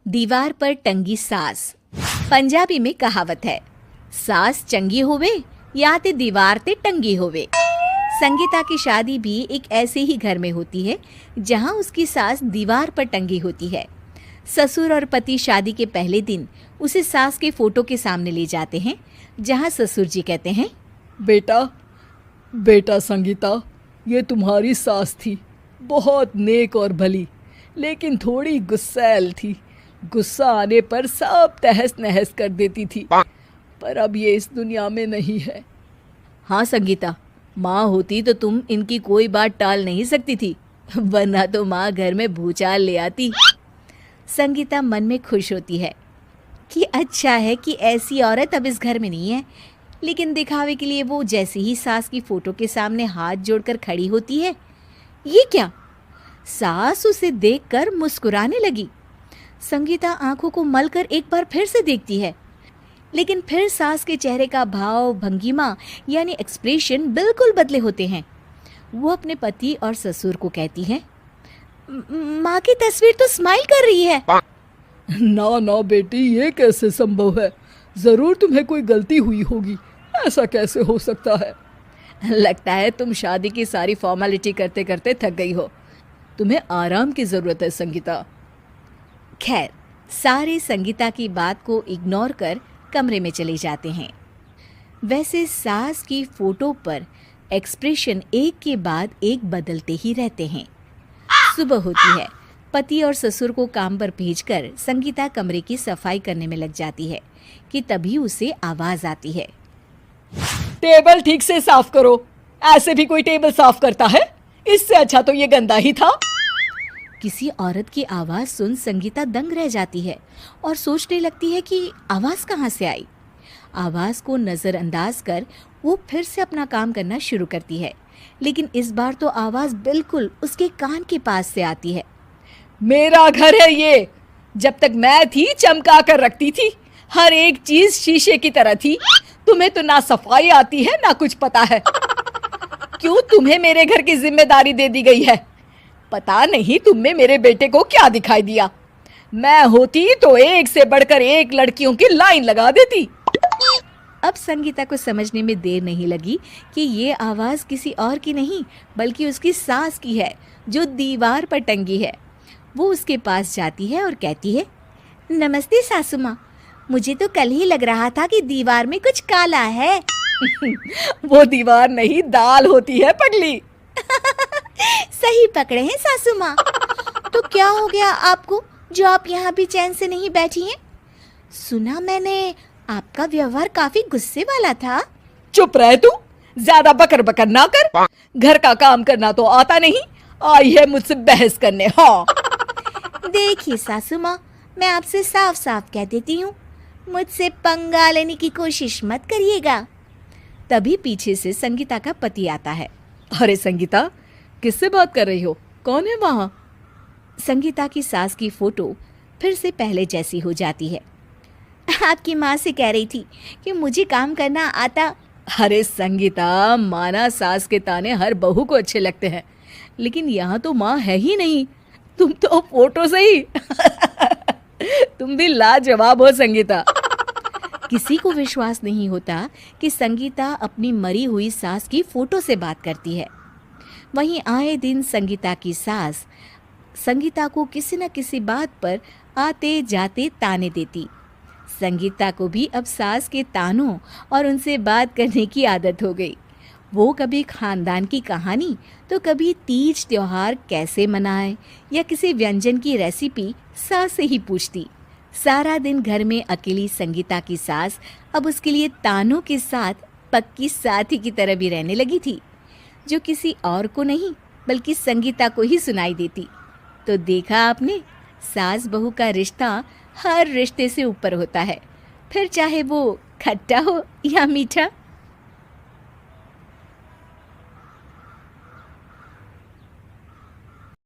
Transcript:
दीवार पर टंगी सास। पंजाबी में कहावत है, सास चंगी होवे या ते दीवार ते टंगी होवे। संगीता की शादी भी एक ऐसे ही घर में होती है जहां उसकी सास दीवार पर टंगी होती है। ससुर और पति शादी के पहले दिन उसे सास के फोटो के सामने ले जाते हैं, जहां ससुर जी कहते हैं, बेटा बेटा संगीता, ये तुम्हारी सास थी, बहुत नेक और भली, लेकिन थोड़ी गुस्सैल थी। गुस्सा आने पर सब तहस नहस कर देती थी, पर अब ये इस दुनिया में नहीं है। हाँ संगीता, माँ होती तो तुम इनकी कोई बात टाल नहीं सकती थी, वरना तो माँ घर में भूचाल ले आती। संगीता मन में खुश होती है कि अच्छा है कि ऐसी औरत अब इस घर में नहीं है, लेकिन दिखावे के लिए वो जैसे ही सास की फोटो के सामने हाथ जोड़कर खड़ी होती है, ये क्या? सास उसे देखकर मुस्कुराने लगी। संगीता आंखों को मलकर एक बार फिर से देखती है, लेकिन फिर सास के चेहरे का भाव, भंगिमा यानी एक्सप्रेशन बिल्कुल बदले होते हैं। वो अपने पति और ससुर को कहती है, माँ की तस्वीर तो स्माइल कर रही है। ना ना बेटी, ये कैसे संभव है? जरूर तुम्हें कोई गलती हुई होगी, ऐसा कैसे हो सकता है? लगता है तुम शादी की सारी फॉर्मेलिटी करते करते थक गई हो, तुम्हें आराम की जरूरत है संगीता। खैर, सारे संगीता की बात को इग्नोर कर कमरे में चले जाते हैं। वैसे सास की फोटो पर एक्सप्रेशन एक के बाद एक बदलते ही रहते हैं। सुबह होती है, पति और ससुर को काम पर भेजकर संगीता कमरे की सफाई करने में लग जाती है कि तभी उसे आवाज आती है, टेबल ठीक से साफ करो। ऐसे भी कोई टेबल साफ करता है? इससे अच्छा तो ये गंदा ही था। किसी औरत की आवाज सुन संगीता दंग रह जाती है और सोचने लगती है कि आवाज कहाँ से आई। आवाज को नजरअंदाज कर वो फिर से अपना काम करना शुरू करती है, लेकिन इस बार तो आवाज बिल्कुल उसके कान के पास से आती है। मेरा घर है ये, जब तक मैं थी चमका कर रखती थी, हर एक चीज शीशे की तरह थी। तुम्हें तो ना सफाई आती है ना कुछ पता है। क्यों तुम्हें मेरे घर की जिम्मेदारी दे दी गई है? पता नहीं तुम में मेरे बेटे को क्या दिखाई दिया। मैं होती तो एक से बढ़कर एक लड़कियों की लाइन लगा देती। अब संगीता को समझने में देर नहीं लगी कि ये आवाज किसी और की नहीं बल्कि उसकी सास की है, जो दीवार पर टंगी है। वो उसके पास जाती है और कहती है, नमस्ते सासू माँ, मुझे तो कल ही लग रहा था कि दीवार में कुछ काला है। वो दीवार नहीं, दाल होती है पगली। सही पकड़े हैं सासू माँ। तो क्या हो गया आपको जो आप यहाँ भी चैन से नहीं बैठी हैं? सुना मैंने आपका व्यवहार काफी गुस्से वाला था। चुप रह तू, ज्यादा बकर बकर ना कर। घर का काम करना तो आता नहीं, आई है मुझसे बहस करने। हाँ देखिए सासू माँ, मैं आपसे साफ साफ कह देती हूँ, मुझसे पंगा लेने की कोशिश मत करिएगा। तभी पीछे से संगीता का पति आता है। अरे संगीता, किससे बात कर रही हो? कौन है वहाँ? संगीता की सास की फोटो फिर से पहले जैसी हो जाती है। आपकी माँ से कह रही थी कि मुझे काम करना आता। अरे संगीता, माना सास के ताने हर बहू को अच्छे लगते हैं, लेकिन यहाँ तो माँ है ही नहीं, तुम तो फोटो से ही। तुम भी लाजवाब हो संगीता। किसी को विश्वास नहीं होता कि संगीता अपनी मरी हुई सास की फोटो से बात करती है। वहीं आए दिन संगीता की सास संगीता को किसी न किसी बात पर आते जाते ताने देती। संगीता को भी अब सास के तानों और उनसे बात करने की आदत हो गई। वो कभी खानदान की कहानी तो कभी तीज त्योहार कैसे मनाए या किसी व्यंजन की रेसिपी सास से ही पूछती। सारा दिन घर में अकेली संगीता की सास अब उसके लिए तानों के साथ पक्की साथी की तरह भी रहने लगी थी, जो किसी और को नहीं बल्कि संगीता को ही सुनाई देती। तो देखा आपने, सास बहू का रिश्ता हर रिश्ते से ऊपर होता है, फिर चाहे वो खट्टा हो या मीठा।